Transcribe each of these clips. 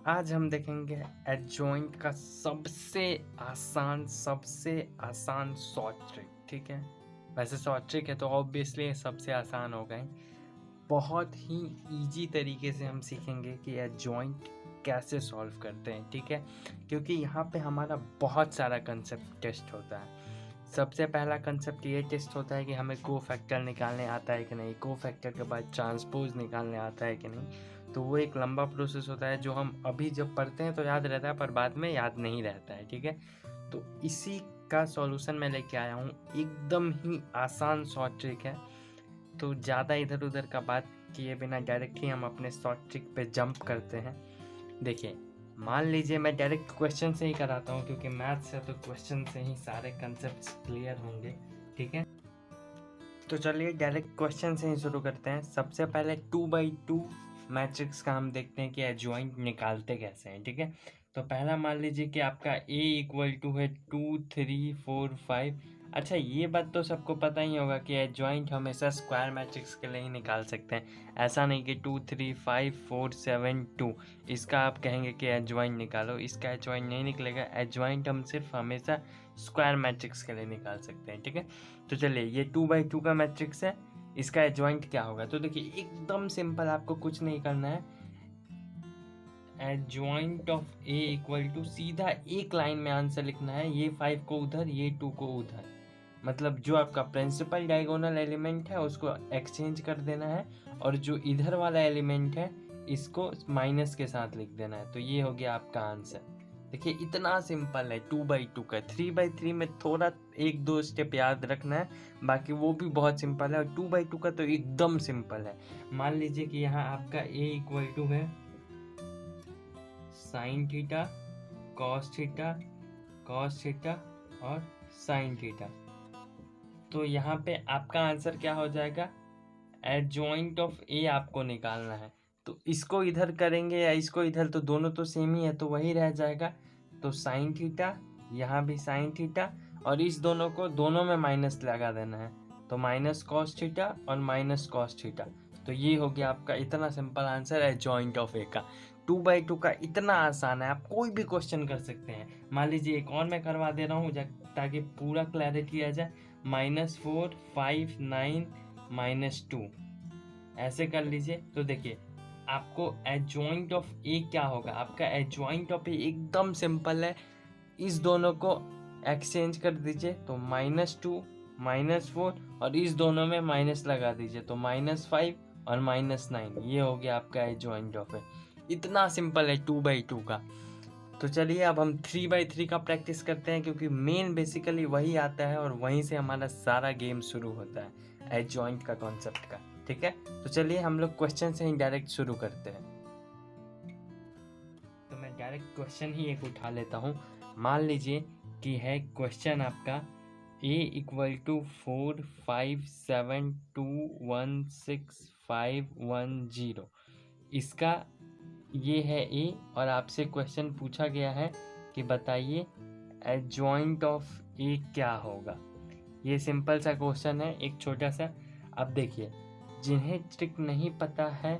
आज हम देखेंगे एडजॉइंट का सबसे आसान शॉर्ट ट्रिक। ठीक है, वैसे शॉर्ट ट्रिक है तो ऑब्वियसली ये सबसे आसान हो गए। बहुत ही इजी तरीके से हम सीखेंगे कि एडजॉइंट कैसे सॉल्व करते हैं। ठीक है, क्योंकि यहाँ पे हमारा बहुत सारा कंसेप्ट टेस्ट होता है। सबसे पहला कंसेप्ट ये टेस्ट होता है कि हमें को फैक्टर निकालने आता है कि नहीं, को फैक्टर के बाद ट्रांसपोज निकालने आता है कि नहीं। तो वो एक लंबा प्रोसेस होता है जो हम अभी जब पढ़ते हैं तो याद रहता है, पर बाद में याद नहीं रहता है। ठीक है, तो इसी का सॉल्यूशन मैं लेके आया हूँ, एकदम ही आसान शॉर्ट ट्रिक है। तो ज़्यादा इधर उधर का बात किए बिना डायरेक्ट ही हम अपने शॉर्ट ट्रिक पे जंप करते हैं। देखिए, मान लीजिए मैं डायरेक्ट क्वेश्चन से ही कराता हूँ, क्योंकि मैथ्स है तो क्वेश्चन से ही सारे कंसेप्ट क्लियर होंगे। ठीक है, तो चलिए डायरेक्ट क्वेश्चन से ही शुरू करते हैं। सबसे पहले 2x2 मैट्रिक्स का हम देखते हैं कि एडजॉइंट निकालते कैसे हैं। ठीक है, तो पहला मान लीजिए कि आपका A इक्वल टू है 2 3 4 5। अच्छा, ये बात तो सबको पता ही होगा कि एडजॉइंट हमेशा स्क्वायर मैट्रिक्स के लिए ही निकाल सकते हैं। ऐसा नहीं कि 2 3 5 4 7 2 इसका आप कहेंगे कि एडजॉइंट निकालो, इसका एडजॉइंट नहीं निकलेगा। एडजॉइंट हम सिर्फ हमेशा स्क्वायर मैट्रिक्स के लिए निकाल सकते हैं। ठीक है, तो चलिए ये 2x2 का मैट्रिक्स है, इसका एडजॉइंट क्या होगा। तो देखिए एकदम सिंपल, आपको कुछ नहीं करना है। Adjoint of A equal to सीधा एक लाइन में आंसर लिखना है। ये 5 को उधर, ये 2 को उधर, मतलब जो आपका प्रिंसिपल डायगोनल एलिमेंट है उसको एक्सचेंज कर देना है, और जो इधर वाला एलिमेंट है इसको माइनस के साथ लिख देना है। तो ये हो गया आपका आंसर। देखिए इतना सिंपल है 2x2 का। 3x3 में थोड़ा एक दो स्टेप याद रखना है, बाकी वो भी बहुत सिंपल है। और 2x2 का तो एकदम सिंपल है। मान लीजिए कि यहाँ आपका a इक्वल टू है साइन थीटा कॉस थीटा और साइन थीटा। तो यहाँ पे आपका आंसर क्या हो जाएगा, एडजॉइंट ऑफ ए आपको निकालना है। तो इसको इधर करेंगे या इसको इधर, तो दोनों तो सेम ही है तो वही रह जाएगा। तो साइन थीटा, यहाँ भी साइन थीटा, और इस दोनों को दोनों में माइनस लगा देना है। तो माइनस कॉस थीटा और माइनस कॉस थीटा। तो ये हो गया आपका इतना सिंपल आंसर एडजॉइंट ऑफ ए का। 2x2 का इतना आसान है, आप कोई भी क्वेश्चन कर सकते हैं। मान लीजिए एक और मैं करवा दे रहा हूँ ताकि पूरा क्लैरिटी आ जाए। -4 5 9 -2 ऐसे कर लीजिए। तो देखिए आपको एडजॉइंट ऑफ ए क्या होगा, आपका एडजॉइंट ऑफ ए एकदम सिंपल है। इस दोनों को एक्सचेंज कर दीजिए, तो -2 -4, और इस दोनों में माइनस लगा दीजिए, तो -5 और -9। ये हो गया आपका एडजॉइंट ऑफ ए। इतना सिंपल है 2x2 का। तो चलिए अब हम 3x3 का प्रैक्टिस करते हैं, क्योंकि मेन बेसिकली वही आता है और वहीं से हमारा सारा गेम शुरू होता है एडजॉइंट का कॉन्सेप्ट का। ठीक है, तो चलिए हम लोग क्वेश्चन से ही डायरेक्ट शुरू करते हैं। तो मैं डायरेक्ट क्वेश्चन ही एक उठा लेता हूँ। मान लीजिए कि है क्वेश्चन आपका a इक्वल टू 4 5 7 2 1 6 5 1 0। इसका ये है a, और आपसे क्वेश्चन पूछा गया है कि बताइए एडजॉइंट ऑफ a क्या होगा। ये सिंपल सा क्वेश्चन है, एक छोटा सा। अब देखिए, जिन्हें ट्रिक नहीं पता है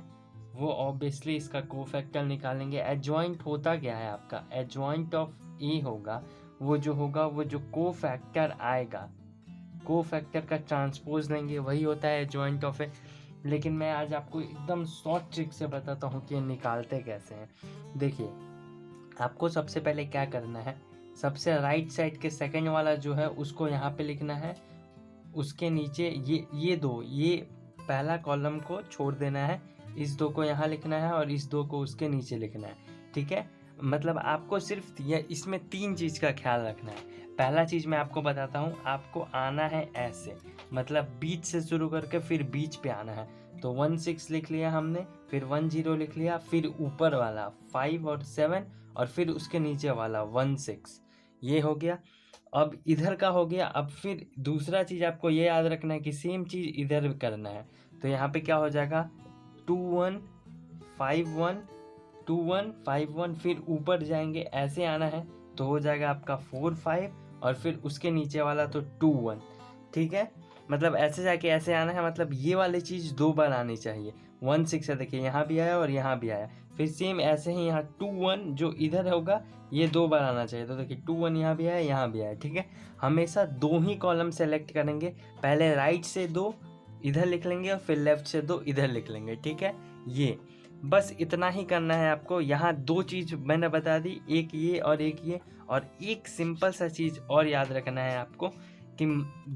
वो ऑब्वियसली इसका कोफैक्टर निकालेंगे। एडजॉइंट होता क्या है आपका, एडजॉइंट ऑफ ए होगा वो जो कोफैक्टर आएगा, कोफैक्टर का ट्रांसपोज लेंगे, वही होता है एडजॉइंट ऑफ ए। लेकिन मैं आज आपको एकदम शॉर्ट ट्रिक से बताता हूँ कि निकालते कैसे हैं। देखिए, आपको सबसे पहले क्या करना है, सबसे राइट साइड के सेकंड वाला जो है उसको यहाँ पे लिखना है। उसके नीचे ये पहला कॉलम को छोड़ देना है, इस दो को यहाँ लिखना है और इस दो को उसके नीचे लिखना है। ठीक है, मतलब आपको सिर्फ इसमें 3 चीज़ का ख्याल रखना है। पहला चीज़ मैं आपको बताता हूँ, आपको आना है ऐसे, मतलब बीच से शुरू करके फिर बीच पे आना है। तो 1 6 लिख लिया हमने, फिर 1 0 लिख लिया, फिर ऊपर वाला 5 और 7, और फिर उसके नीचे वाला 1 6। ये हो गया। अब इधर का हो गया। अब फिर दूसरा चीज़ आपको ये याद रखना है कि सेम चीज़ इधर भी करना है। तो यहाँ पे क्या हो जाएगा, 2 1 5 1 2 1 5 1, फिर ऊपर जाएंगे ऐसे आना है, तो हो जाएगा आपका 4 5, और फिर उसके नीचे वाला तो 2 1। ठीक है, मतलब ऐसे जाके ऐसे आना है, मतलब ये वाली चीज़ 2 बार आनी चाहिए। 1 6 है, देखिए यहाँ भी आया और यहाँ भी आया, फिर सेम ऐसे ही यहाँ 2 1 जो इधर होगा ये 2 बार आना चाहिए। तो देखिए 2 1 यहाँ भी है, यहाँ भी है, ठीक है। हमेशा 2 ही कॉलम सेलेक्ट करेंगे, पहले राइट से 2 इधर लिख लेंगे और फिर लेफ्ट से 2 इधर लिख लेंगे, ठीक है। ये बस इतना ही करना है आपको। यहाँ 2 चीज़ मैंने बता दी, एक ये और एक ये। और एक सिंपल सा चीज़ और याद रखना है आपको कि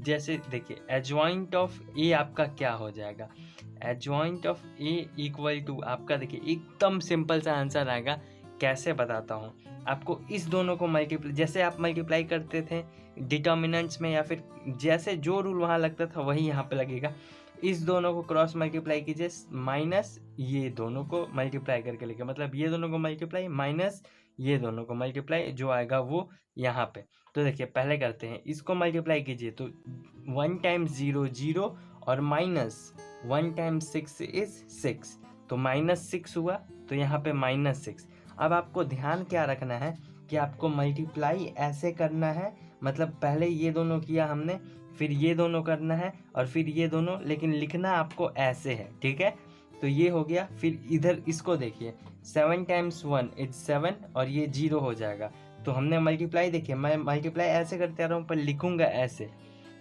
जैसे देखिए एडजॉइंट ऑफ ए आपका क्या हो जाएगा। Adjoint of A equal to आपका देखिए एकदम सिंपल सा आंसर आएगा। कैसे बताता हूँ आपको। इस दोनों को मल्टीप्लाई, जैसे आप मल्टीप्लाई करते थे डिटर्मिनेंट्स में या फिर जैसे जो रूल वहाँ लगता था वही यहाँ पे लगेगा। इस दोनों को क्रॉस मल्टीप्लाई कीजिए माइनस ये दोनों को मल्टीप्लाई करके लिखे, मतलब ये दोनों को मल्टीप्लाई माइनस ये दोनों को मल्टीप्लाई, जो आएगा वो यहाँ पे। तो देखिए पहले करते हैं, इसको मल्टीप्लाई कीजिए तो 1 टाइम्स 0 0 और माइनस 1 टाइम्स 6 इज 6, तो -6 हुआ, तो यहाँ पे -6। अब आपको ध्यान क्या रखना है कि आपको मल्टीप्लाई ऐसे करना है, मतलब पहले ये दोनों किया हमने, फिर ये दोनों करना है और फिर ये दोनों, लेकिन लिखना आपको ऐसे है, ठीक है। तो ये हो गया। फिर इधर इसको देखिए 7 टाइम्स 1 इज 7 और ये 0 हो जाएगा। तो हमने मल्टीप्लाई देखिए, मैं मल्टीप्लाई ऐसे करते आ रहा हूँ पर लिखूंगा ऐसे।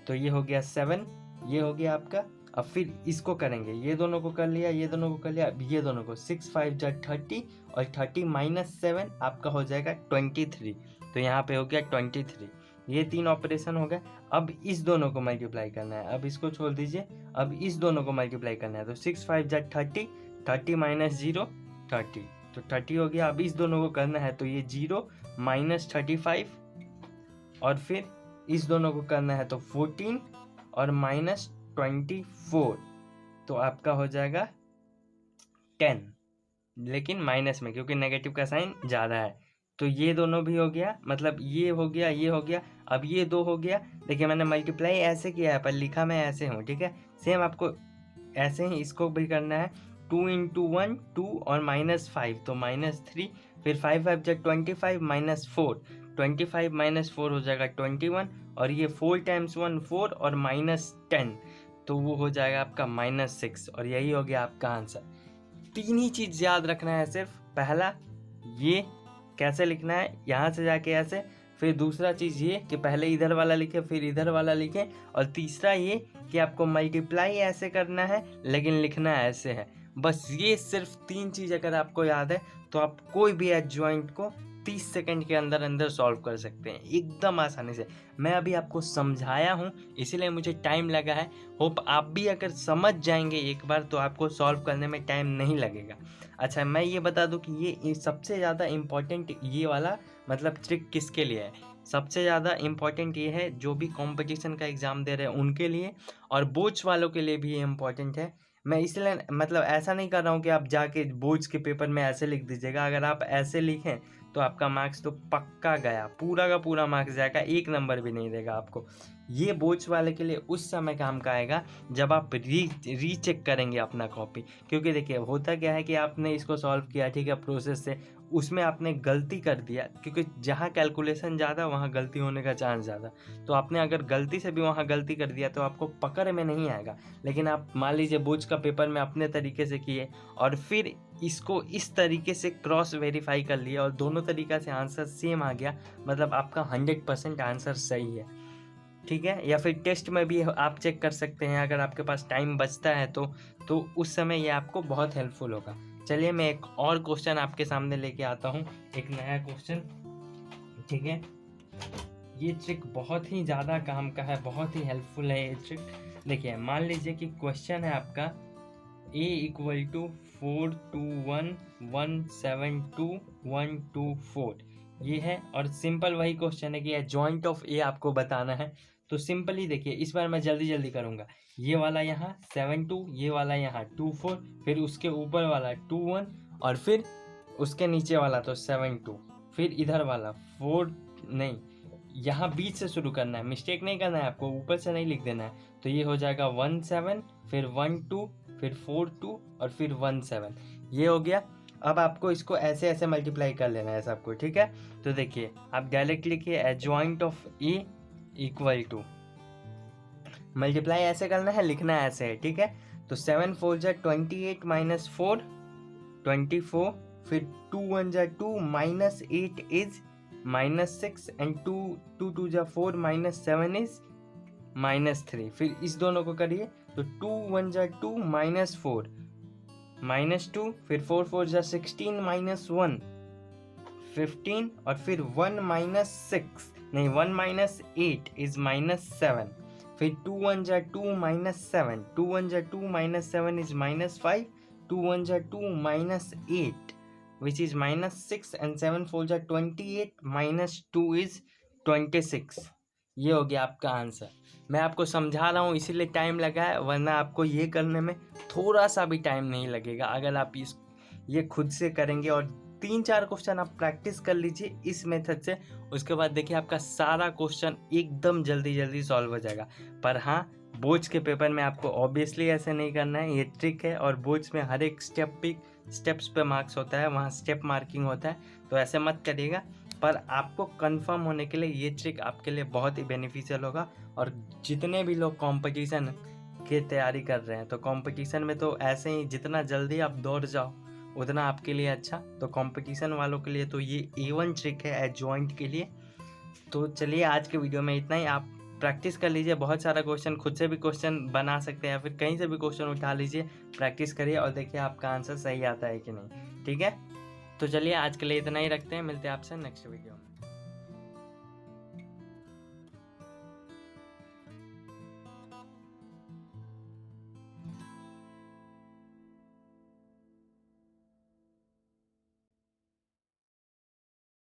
तो ये हो गया 7, ये हो गया आपका। अब फिर इसको करेंगे, ये दोनों को कर लिया, ये दोनों को कर लिया, अब ये दोनों को 6 5 जा 30 और 30 माइनस 7 आपका हो जाएगा 23। तो यहाँ पे हो गया 23। ये 3 ऑपरेशन हो गए। अब इस दोनों को मल्टीप्लाई करना है, अब इसको छोड़ दीजिए, अब इस दोनों को मल्टीप्लाई करना है। तो 6 5 जा 30, 30 माइनस 0 30, तो 30 हो गया। अब इस दोनों को करना है तो ये 0 माइनस 35 और फिर इस दोनों को करना है तो 14 और माइनस 24, तो आपका हो जाएगा 10, लेकिन माइनस में क्योंकि नेगेटिव का साइन ज़्यादा है। तो ये दोनों भी हो गया, मतलब ये हो गया, ये हो गया। अब ये 2 हो गया। देखिए मैंने मल्टीप्लाई ऐसे किया है पर लिखा मैं ऐसे हूँ, ठीक है। सेम आपको ऐसे ही इसको भी करना है। 2 इंटू 1 2 और -5 तो -3, फिर 5 5 जा 25 -4, 25 -4 हो जाएगा 21 और ये 4 टाइम्स 1 4 और -10, तो वो हो जाएगा आपका -6 और यही हो गया आपका आंसर। 3 ही चीज़ याद रखना है सिर्फ। पहला ये कैसे लिखना है, यहाँ से जाके ऐसे, फिर दूसरा चीज़ ये कि पहले इधर वाला लिखे फिर इधर वाला लिखें, और तीसरा ये कि आपको मल्टीप्लाई ऐसे करना है लेकिन लिखना ऐसे है। बस ये सिर्फ 3 चीज़ अगर आपको याद है तो आप कोई भी एडजॉइंट को 30 सेकंड के अंदर अंदर सॉल्व कर सकते हैं एकदम आसानी से। मैं अभी आपको समझाया हूँ इसीलिए मुझे टाइम लगा है। होप आप भी अगर समझ जाएंगे एक बार तो आपको सॉल्व करने में टाइम नहीं लगेगा। अच्छा मैं ये बता दूं कि ये सबसे ज़्यादा इम्पॉर्टेंट ये वाला मतलब ट्रिक किसके लिए है। सबसे ज़्यादा इम्पॉर्टेंट ये है जो भी कंपटीशन का एग्ज़ाम दे रहे हैं उनके लिए, और बोर्ड्स वालों के लिए भी ये इम्पॉर्टेंट है। मैं इसलिए मतलब ऐसा नहीं कर रहा हूँ कि आप जाके बोर्ड्स के पेपर में ऐसे लिख दीजिएगा। अगर आप ऐसे लिखें तो आपका मार्क्स तो पक्का गया, पूरा का पूरा मार्क्स जाएगा, 1 नंबर भी नहीं देगा आपको। ये बोर्ड्स वाले के लिए उस समय काम का आएगा जब आप रीचेक करेंगे अपना कॉपी। क्योंकि देखिए होता क्या है कि आपने इसको सॉल्व किया, ठीक है, प्रोसेस से, उसमें आपने गलती कर दिया, क्योंकि जहाँ कैलकुलेशन ज़्यादा वहाँ गलती होने का चांस ज़्यादा। तो आपने अगर गलती से भी वहाँ गलती कर दिया तो आपको पकड़ में नहीं आएगा। लेकिन आप मान लीजिए बोर्ड्स का पेपर में अपने तरीके से किए और फिर इसको इस तरीके से क्रॉस वेरीफाई कर लिया और दोनों तरीक़ा से आंसर सेम आ गया, मतलब आपका 100% आंसर सही है, ठीक है। या फिर टेस्ट में भी आप चेक कर सकते हैं अगर आपके पास टाइम बचता है तो उस समय ये आपको बहुत हेल्पफुल होगा। चलिए मैं एक और क्वेश्चन आपके सामने लेके आता हूँ, एक नया क्वेश्चन, ठीक है। ये ट्रिक बहुत ही ज़्यादा काम का है, बहुत ही हेल्पफुल है ये ट्रिक। देखिए मान लीजिए कि क्वेश्चन है आपका a इक्वल टू 421172124 ये है, और सिंपल वही क्वेश्चन है कि एडजॉइंट ऑफ ए आपको बताना है। तो सिंपली देखिए इस बार मैं जल्दी जल्दी करूँगा। ये वाला यहाँ 7 2, ये वाला यहाँ 2 4, फिर उसके ऊपर वाला 2 1 और फिर उसके नीचे वाला तो 7 2, फिर इधर वाला 4 नहीं, यहाँ बीच से शुरू करना है, मिस्टेक नहीं करना है आपको, ऊपर से नहीं लिख देना है। तो ये हो जाएगा 1 7, फिर 1 2, फिर 4 2 और फिर 1 7, ये हो गया। अब आपको इसको ऐसे ऐसे मल्टीप्लाई कर लेना है सबको, ठीक है। तो देखिए आप डायरेक्ट लिखिए adjoint of A equal to, multiply ऐसे करना है, लिखना ऐसे है, ठीक है। तो 7 4 जा 28 -4 24, फिर 2 1 जा 2 -8 इज -6 एंड 2 2 जा 4 -7 इज -3। फिर इस दोनों को करिए तो 2 1 जा 2 -4 -2, फिर 4 4 जा 16 -1 15 और फिर 1 -6 नहीं 1 -8 इज -7। फिर 2 1 जा 2 -7 2 1 जा 2 -7 इज -5 2 1 जा 2 -8 which is -6 and 7 4 जा 28 -2 is 26। ये हो गया आपका आंसर। मैं आपको समझा रहा हूँ इसीलिए टाइम लगा है, वरना आपको ये करने में थोड़ा सा भी टाइम नहीं लगेगा अगर आप ये खुद से करेंगे और 3-4 क्वेश्चन आप प्रैक्टिस कर लीजिए इस मेथड से। उसके बाद देखिए आपका सारा क्वेश्चन एकदम जल्दी सॉल्व हो जाएगा। पर हाँ, बोर्ड्स के पेपर में आपको ऑब्वियसली ऐसे नहीं करना है, ये ट्रिक है। और बोर्ड्स में हर एक स्टेप्स पे मार्क्स होता है, वहाँ स्टेप मार्किंग होता है, तो ऐसे मत करिएगा। पर आपको कंफर्म होने के लिए ये ट्रिक आपके लिए बहुत ही बेनिफिशियल होगा। और जितने भी लोग कंपटीशन की तैयारी कर रहे हैं, तो कंपटीशन में तो ऐसे ही जितना जल्दी आप दौड़ जाओ उतना आपके लिए अच्छा। तो कंपटीशन वालों के लिए तो ये A1 ट्रिक है एडजॉइंट के लिए। तो चलिए आज के वीडियो में इतना ही। आप प्रैक्टिस कर लीजिए, बहुत सारा क्वेश्चन खुद से भी क्वेश्चन बना सकते हैं या फिर कहीं से भी क्वेश्चन उठा लीजिए, प्रैक्टिस करिए और देखिए आपका आंसर सही आता है कि नहीं। ठीक है, तो चलिए आज के लिए इतना ही रखते हैं, मिलते हैं आपसे नेक्स्ट वीडियो में।